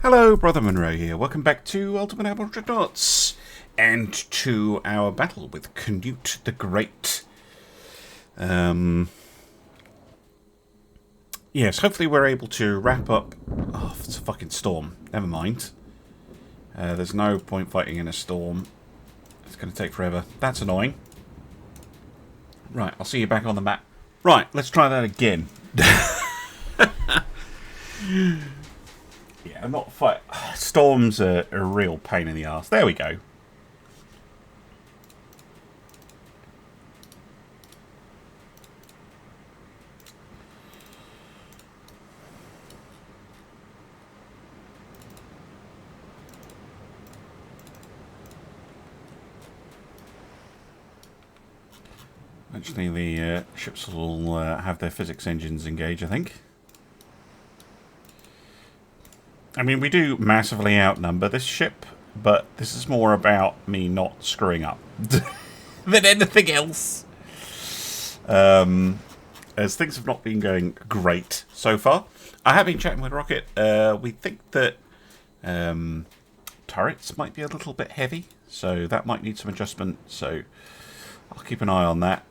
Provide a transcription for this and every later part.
Hello, Brother Monroe here. Welcome back to Ultimate Naval Dreadnoughts and to our battle with Canute the Great. Yes, hopefully we're able to wrap up... Oh, it's a fucking storm. Never mind. There's no point fighting in a storm. It's going to take forever. That's annoying. Right, I'll see you back on the map. Right, let's try that again. Yeah, I'm not fight. Storms are a real pain in the arse. There we go. Actually, the ships will have their physics engines engage, I think. I mean, we do massively outnumber this ship, but this is more about me not screwing up than anything else. As things have not been going great so far. I have been chatting with Rocket. We think that turrets might be a little bit heavy, so that might need some adjustment, so I'll keep an eye on that.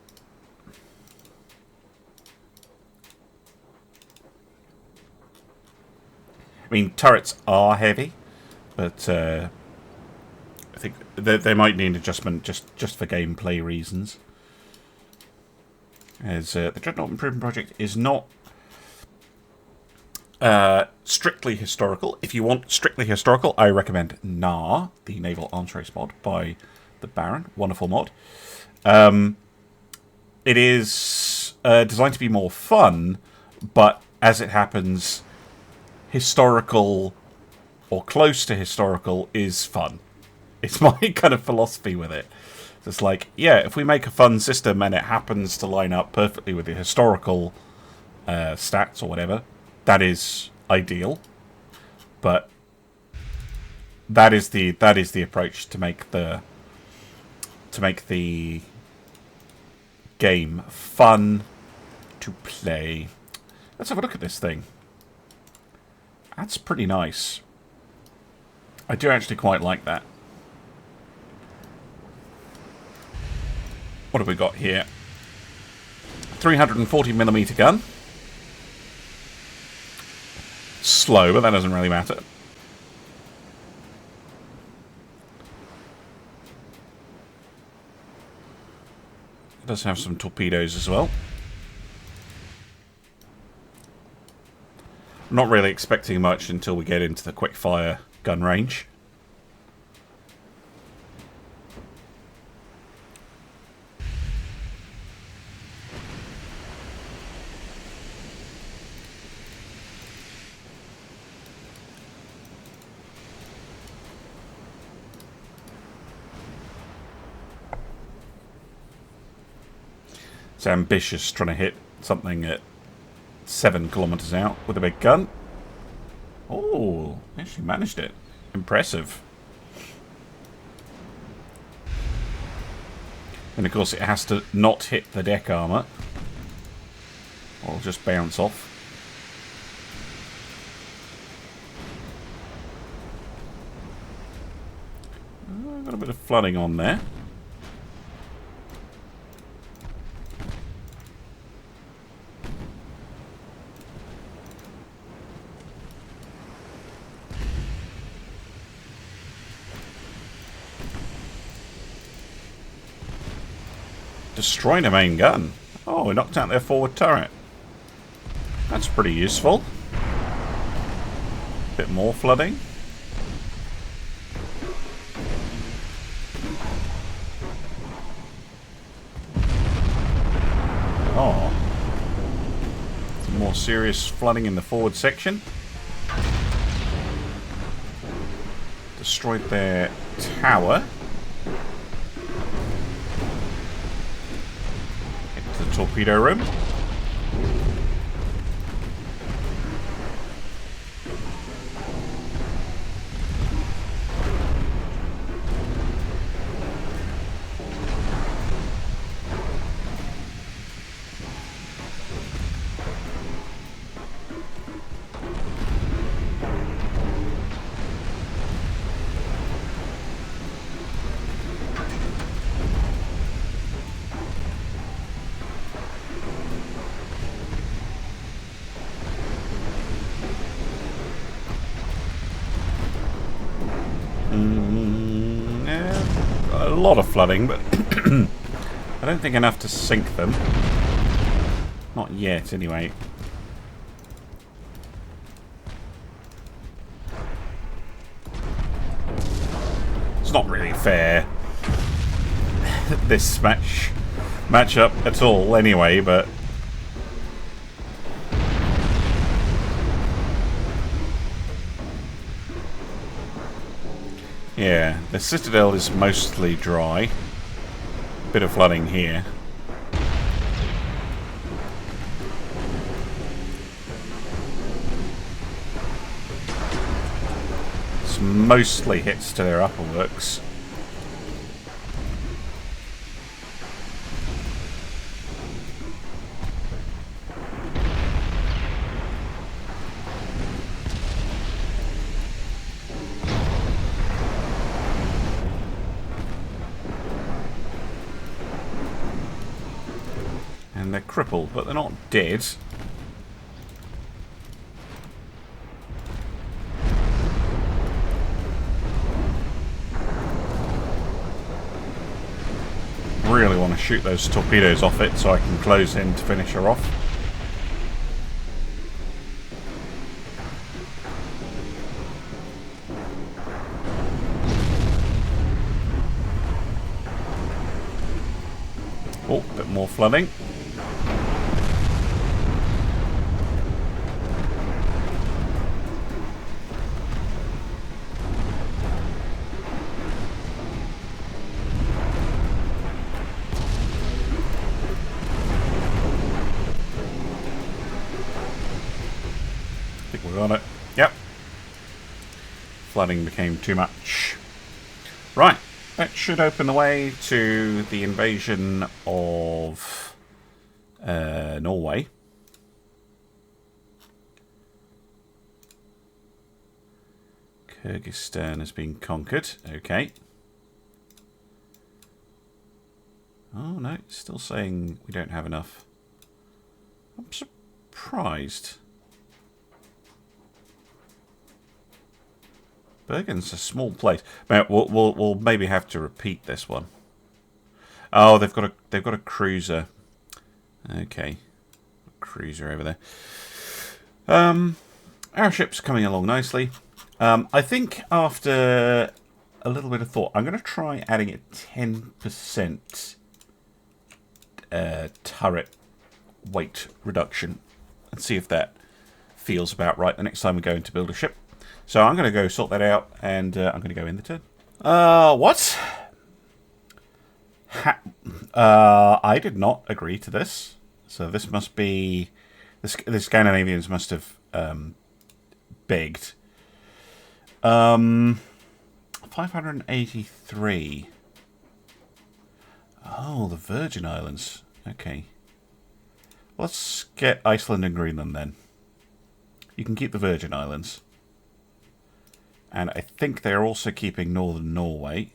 I mean, turrets are heavy, but I think they might need adjustment just for gameplay reasons. As the Dreadnought Improvement Project is not strictly historical. If you want strictly historical, I recommend NAR, the Naval Arms Race mod by the Baron. Wonderful mod. It is designed to be more fun, but as it happens, historical or close to historical is fun. It's my kind of philosophy with it. It's like, yeah, if we make a fun system and it happens to line up perfectly with the historical stats or whatever, that is ideal. But that is the approach to make the game fun to play. Let's have a look at this thing. That's pretty nice. I do actually quite like that. What have we got here? 340mm gun. Slow, but that doesn't really matter. It does have some torpedoes as well. Not really expecting much until we get into the quick fire gun range. It's ambitious trying to hit something at 7 kilometers out with a big gun. Oh, actually managed it. Impressive. And of course it has to not hit the deck armor, or it'll just bounce off. Got a bit of flooding on there. Destroying a main gun. Oh, we knocked out their forward turret. That's pretty useful. Bit more flooding. Oh. Some more serious flooding in the forward section. Destroyed their tower. Torpedo room. lot of flooding, but I don't think enough to sink them. Not yet, anyway. It's not really fair, this matchup at all, anyway, but... Yeah, the citadel is mostly dry. Bit of flooding here. This mostly hits to their upper works. They're crippled, but they're not dead. Really want to shoot those torpedoes off it so I can close in to finish her off. Oh, a bit more flooding. Got it. Yep. Flooding became too much. Right. That should open the way to the invasion of Norway. Kyrgyzstan has been conquered. Okay. Oh no, it's still saying we don't have enough. I'm surprised. Bergen's a small place. We'll maybe have to repeat this one. Oh, they've got a cruiser. Okay, cruiser over there. Our ship's coming along nicely. I think after a little bit of thought, I'm going to try adding a 10% turret weight reduction and see if that feels about right the next time we go in to build a ship. So I'm going to go sort that out, and I'm going to go in the turn. What? I did not agree to this. So this must be... The Scandinavians must have begged. 583. Oh, the Virgin Islands. Okay. Let's get Iceland and Greenland then. You can keep the Virgin Islands. And I think they're also keeping northern Norway.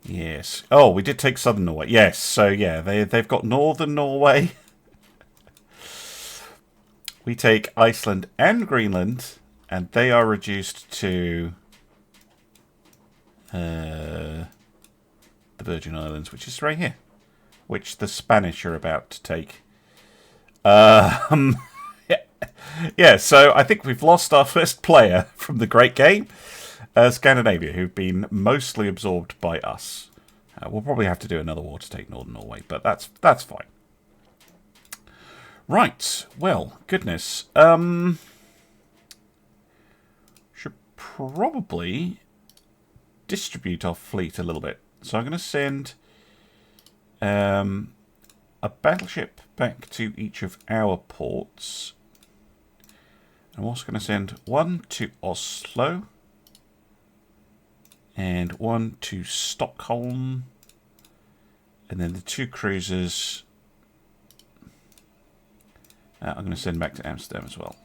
Yes. Oh, we did take southern Norway. Yes. So yeah, they've got northern Norway. We take Iceland and Greenland, and they are reduced to the Virgin Islands, which is right here, which the Spanish are about to take. Yeah, so I think we've lost our first player from the Great Game, Scandinavia, who've been mostly absorbed by us. We'll probably have to do another war to take Northern Norway, but that's fine. Right, well, goodness. Should probably distribute our fleet a little bit. So I'm going to send a battleship back to each of our ports. I'm also going to send one to Oslo and one to Stockholm, and then the two cruisers I'm going to send back to Amsterdam as well.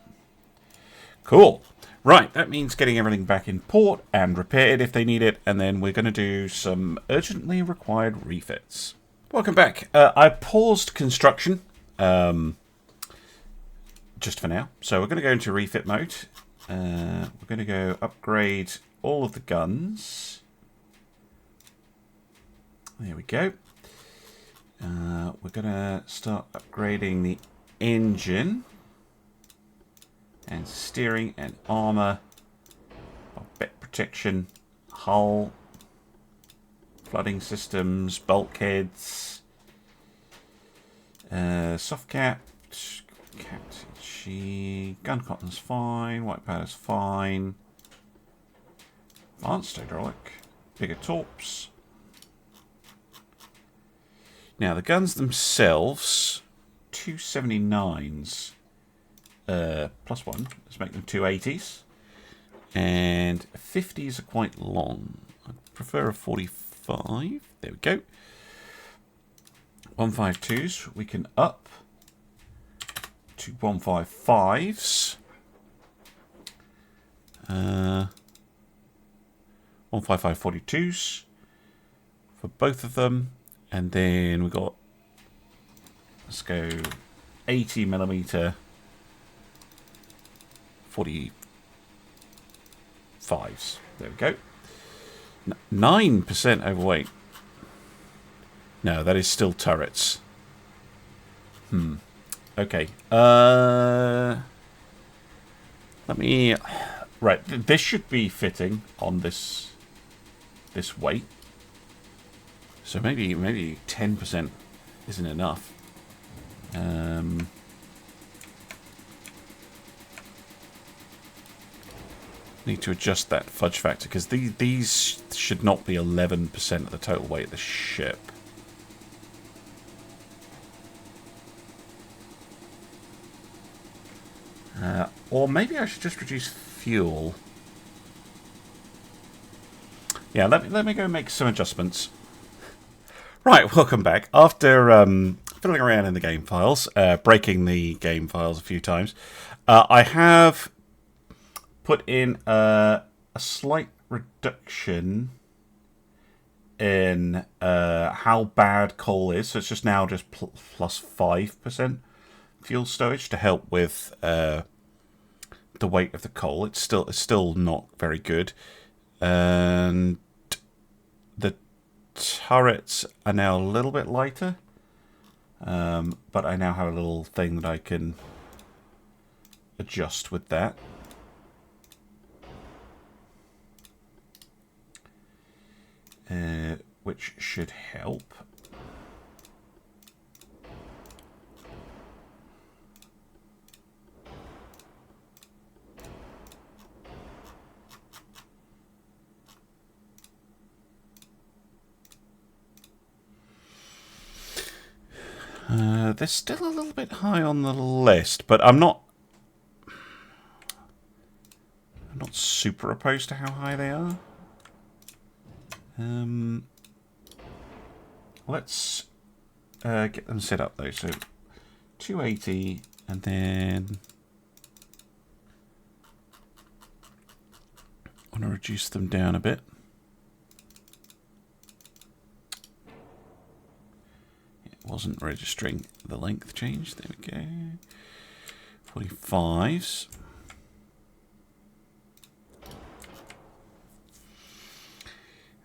Cool. Right, that means getting everything back in port and repaired if they need it, and then we're going to do some urgently required refits. Welcome back. I paused construction just for now. So we're going to go into refit mode. We're going to go upgrade all of the guns. There we go. We're going to start upgrading the engine and steering and armor, bit protection, hull, flooding systems, bulkheads, soft cap, gun cotton's fine, white powder's fine, advanced hydraulic, bigger torps. Now the guns themselves, 279s plus one, let's make them 280s, and 50s are quite long. I prefer a 45. There we go. 152s we can up to 155s. 155 42s for both of them, and then we got, let's go 80mm 45s. There we go. 9% overweight. No, that is still turrets. Okay. Let me. Right, this should be fitting on this weight. So maybe 10% isn't enough. Need to adjust that fudge factor because these should not be 11% of the total weight of the ship. Or maybe I should just reduce fuel. Yeah, let me go make some adjustments. Right, welcome back. After fiddling around in the game files, breaking the game files a few times, I have put in a slight reduction in how bad coal is. So it's just now just plus 5% fuel stowage to help with the weight of the coal. It's still not very good, and the turrets are now a little bit lighter. But I now have a little thing that I can adjust with that. Which should help. They're still a little bit high on the list, but I'm not super opposed to how high they are. Let's get them set up though. So 280, and then I want to reduce them down a bit. It wasn't registering the length change. There we go. 45s.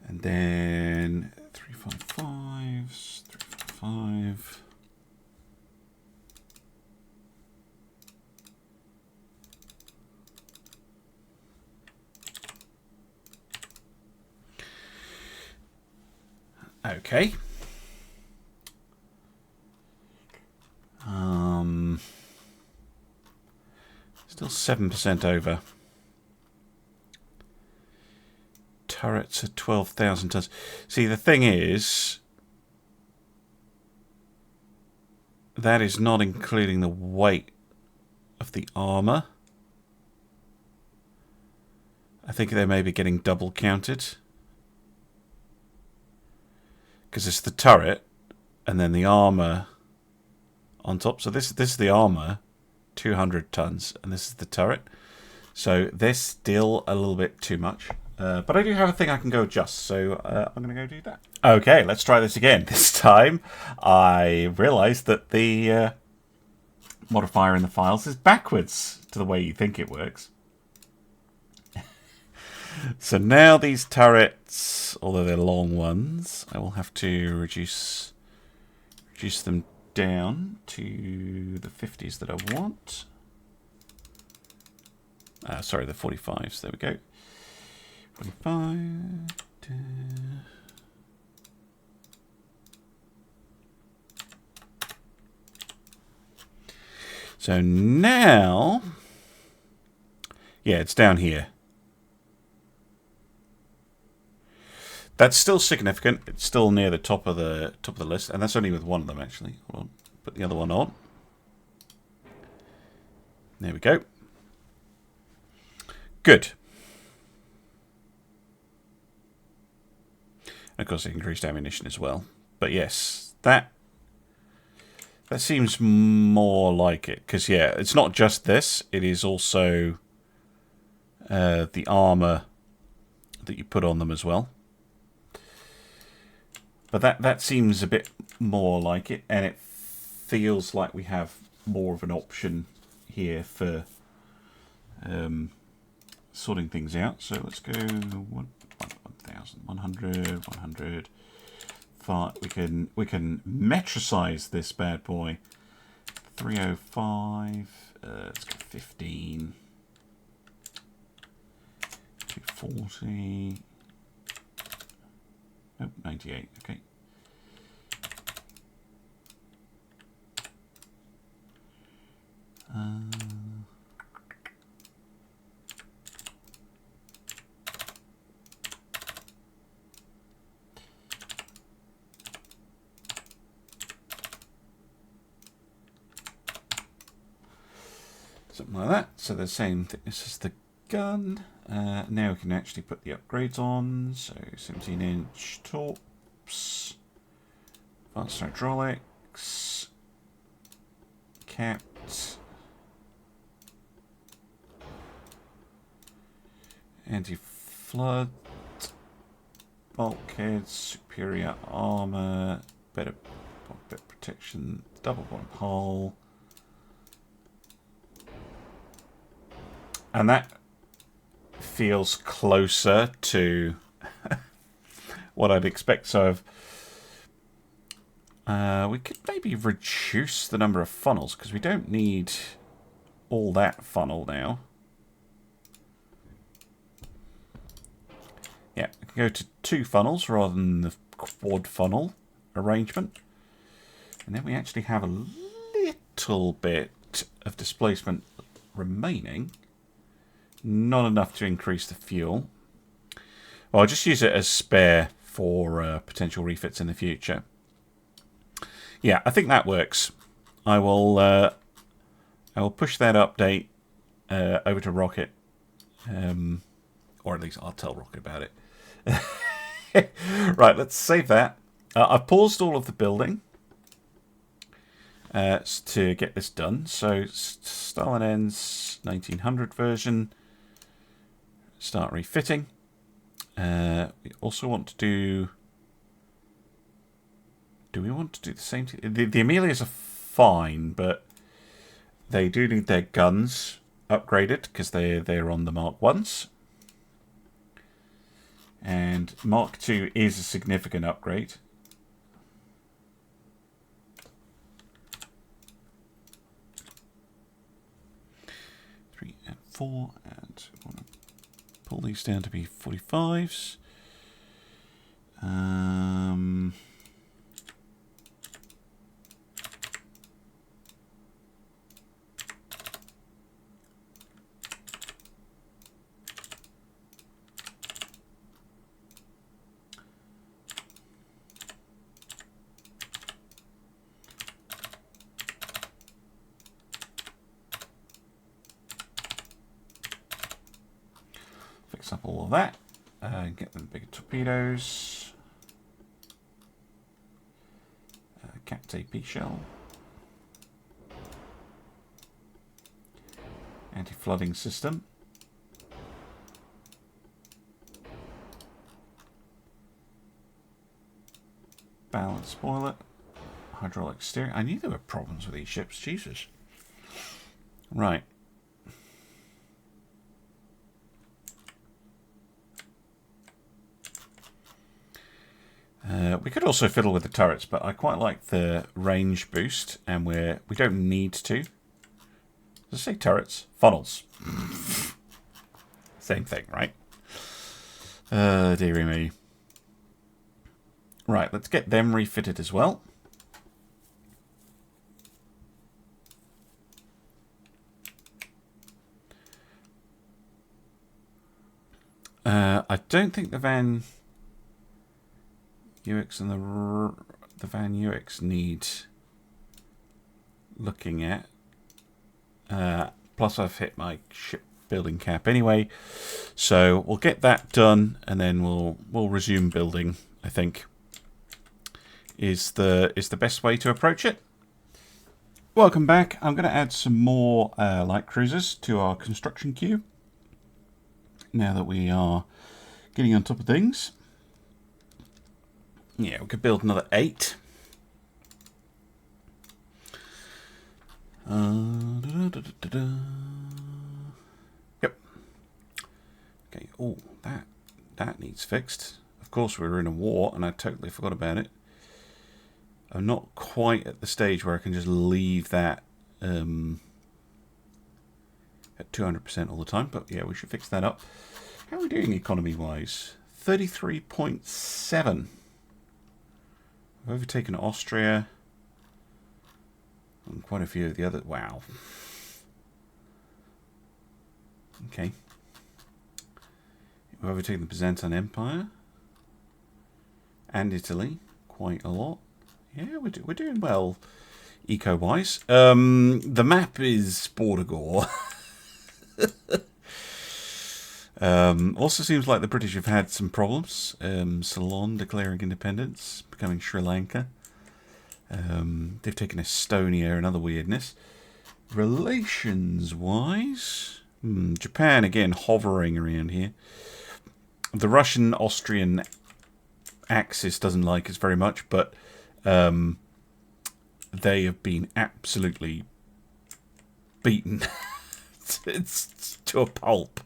And then 355s, 355. Okay. Still 7% over. Turrets are 12,000 tons. See, the thing is, that is not including the weight of the armor. I think they may be getting double counted, because it's the turret and then the armor on top. So this is the armor, 200 tons, and this is the turret. So they're still a little bit too much. But I do have a thing I can go adjust, so I'm going to go do that. Okay, let's try this again. This time I realised that the modifier in the files is backwards to the way you think it works. So now these turrets, although they're long ones, I will have to reduce them down to the 50s that I want. Sorry, the 45s. There we go. 45. So now, yeah, it's down here. That's still significant. It's still near the top of the list, and that's only with one of them actually. Hold on, put the other one on. There we go. Good. And of course, it increased ammunition as well. But yes, that seems more like it, because yeah, it's not just this. It is also the armor that you put on them as well. But that seems a bit more like it, and it feels like we have more of an option here for sorting things out. So let's go 1,000, 100, 100. We can metricize this bad boy. 305. Let's go 15. 240. Oh, 98. Okay. Something like that. So the same thickness as the gun. Now we can actually put the upgrades on. So 17-inch torps, advanced hydraulics, capped, anti-flood, bulkheads, superior armor, better cockpit protection, double bottom hull. And that feels closer to what I'd expect. So we could maybe reduce the number of funnels, because we don't need all that funnel now. Yeah, we can go to 2 funnels rather than the quad funnel arrangement. And then we actually have a little bit of displacement remaining. Not enough to increase the fuel. Well, I'll just use it as spare for potential refits in the future. Yeah, I think that works. I will push that update over to Rocket, or at least I'll tell Rocket about it. Right, let's save that. I've paused all of the building to get this done. So Stalin ends 1900 version. Start refitting. We also want to do... Do we want to do the same thing? The Amelias are fine, but they do need their guns upgraded because they're on the Mark 1s. And Mark 2 is a significant upgrade. Three and 4, and we want to pull these down to be 45s. Fix up all of that. Get them bigger torpedoes. Capped AP shell. Anti-flooding system. Balance spoiler. Hydraulic steering. I knew there were problems with these ships. Jesus. Right. We could also fiddle with the turrets, but I quite like the range boost, and we don't need to. Does it say turrets? Funnels. Same thing, right? Dearie me. Right, let's get them refitted as well. I don't think the Van Uix and the Van Uix need looking at. Plus, I've hit my shipbuilding cap anyway, so we'll get that done, and then we'll resume building. I think is the best way to approach it. Welcome back. I'm going to add some more light cruisers to our construction queue. Now that we are getting on top of things. Yeah, we could build another 8. Yep. Okay. Oh, that needs fixed. Of course, we were in a war, and I totally forgot about it. I'm not quite at the stage where I can just leave that at 200% all the time, but yeah, we should fix that up. How are we doing economy-wise? 33.7. We've overtaken Austria and quite a few of the other. Wow. Okay. We've overtaken the Byzantine Empire and Italy quite a lot. Yeah, we're doing well eco-wise. The map is border gore. Also seems like the British have had some problems. Ceylon declaring independence, becoming Sri Lanka. They've taken Estonia and other weirdness. Relations-wise, Japan again hovering around here. The Russian-Austrian axis doesn't like us very much, but they have been absolutely beaten it's to a pulp.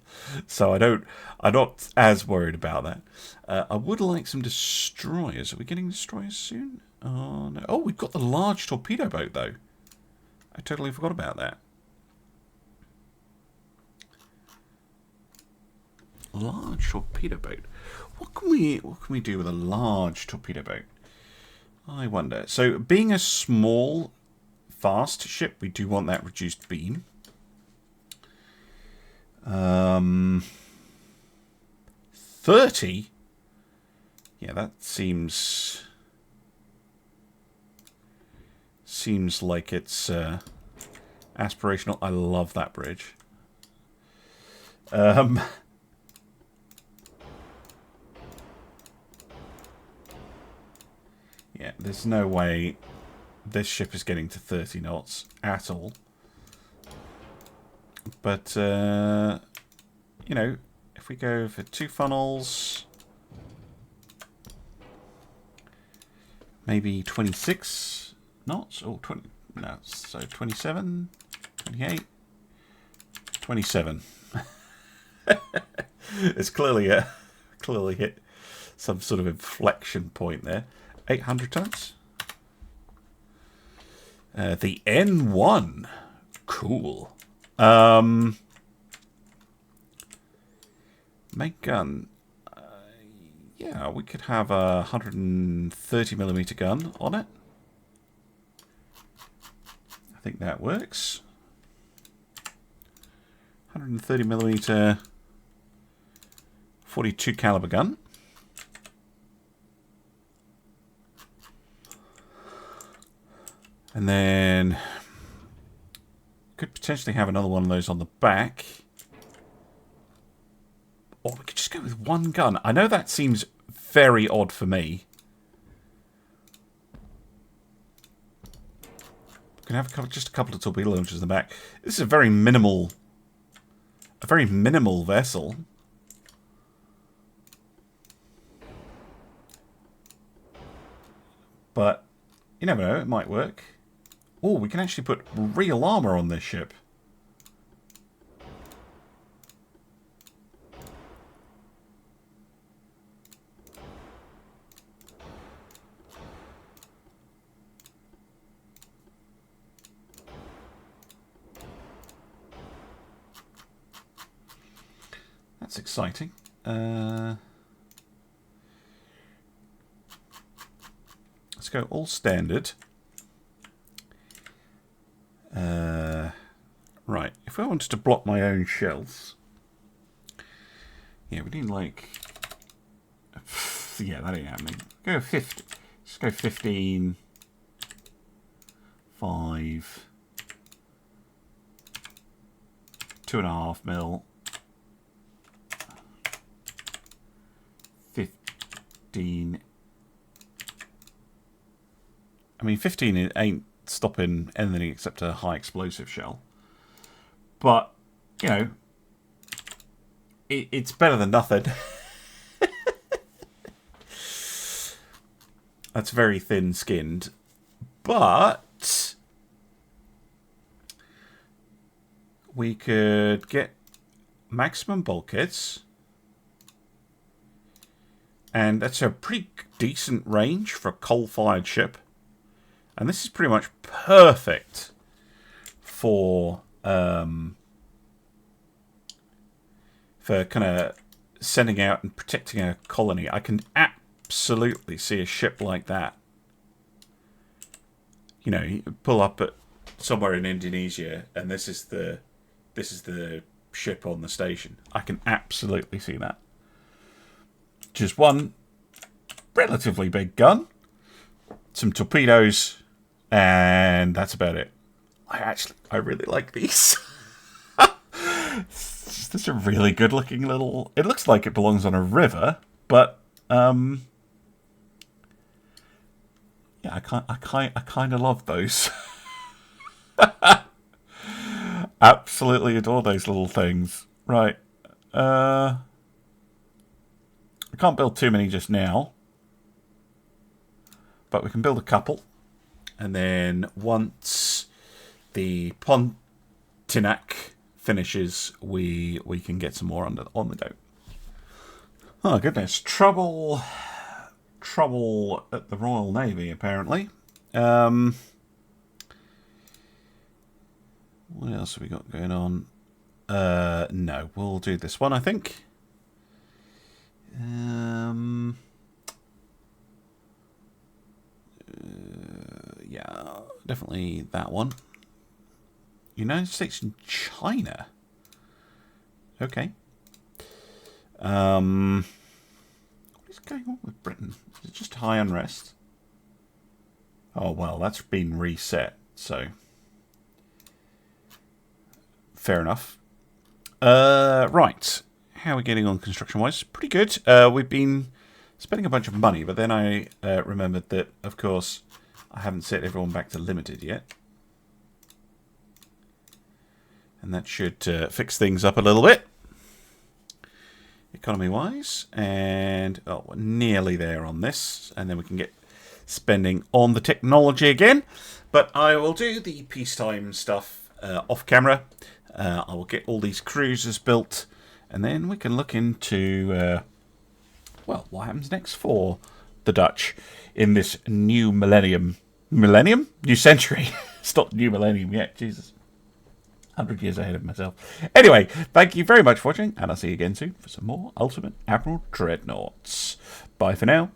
So I'm not as worried about that. I would like some destroyers. Are we getting destroyers soon? Oh no! Oh, we've got the large torpedo boat though. I totally forgot about that. Large torpedo boat. What can we do with a large torpedo boat? I wonder. So, being a small, fast ship, we do want that reduced beam. 30? Yeah, that seems like it's aspirational. I love that bridge. Yeah, there's no way this ship is getting to 30 knots at all. But, you know, if we go for 2 funnels, maybe 26 knots, or 20, no, so 27, 28, 27. It's clearly hit some sort of inflection point there. 800 tons. The N1. Cool. Make gun. Yeah, we could have a 130mm gun on it. I think that works. 130mm 42 caliber gun. And then could potentially have another one of those on the back. Or we could just go with one gun. I know that seems very odd for me. We can have just a couple of torpedo launchers in the back. This is a very minimal vessel. But you never know, it might work. Oh, we can actually put real armor on this ship. That's exciting. Let's go all standard. Right, if I wanted to block my own shells, yeah, we need like, yeah, that ain't happening. Go 50. Just go 15, 5, 2.5 mil, 15. I mean, 15 ain't stopping anything except a high explosive shell. But, you know, it's better than nothing. That's very thin-skinned. But we could get maximum bulkheads. And that's a pretty decent range for a coal-fired ship. And this is pretty much perfect for kind of sending out and protecting a colony. I can absolutely see a ship like that. You know, you pull up at somewhere in Indonesia, and this is the ship on the station. I can absolutely see that. Just one relatively big gun, some torpedoes, and that's about it. I really like these. It's just a really good looking little, it looks like it belongs on a river, but yeah, I kind of love those. Absolutely adore those little things. Right. I can't build too many just now, but we can build a couple. And then once the Pontiac finishes, we can get some more on the go. Oh goodness, trouble at the Royal Navy apparently. What else have we got going on? No, we'll do this one, I think. Yeah, definitely that one. United States and China. Okay. What is going on with Britain? Is it just high unrest? Oh, well, that's been reset, so fair enough. Right. How are we getting on construction-wise? Pretty good. We've been spending a bunch of money, but then I remembered that, of course, I haven't set everyone back to limited yet. And that should fix things up a little bit, economy-wise. And we're nearly there on this. And then we can get spending on the technology again. But I will do the peacetime stuff off-camera. I will get all these cruisers built. And then we can look into, well, what happens next for the Dutch in this new millennium. Millennium? New century. It's not new millennium yet, Jesus. 100 years ahead of myself. Anyway, thank you very much for watching, and I'll see you again soon for some more Ultimate Admiral Dreadnoughts. Bye for now.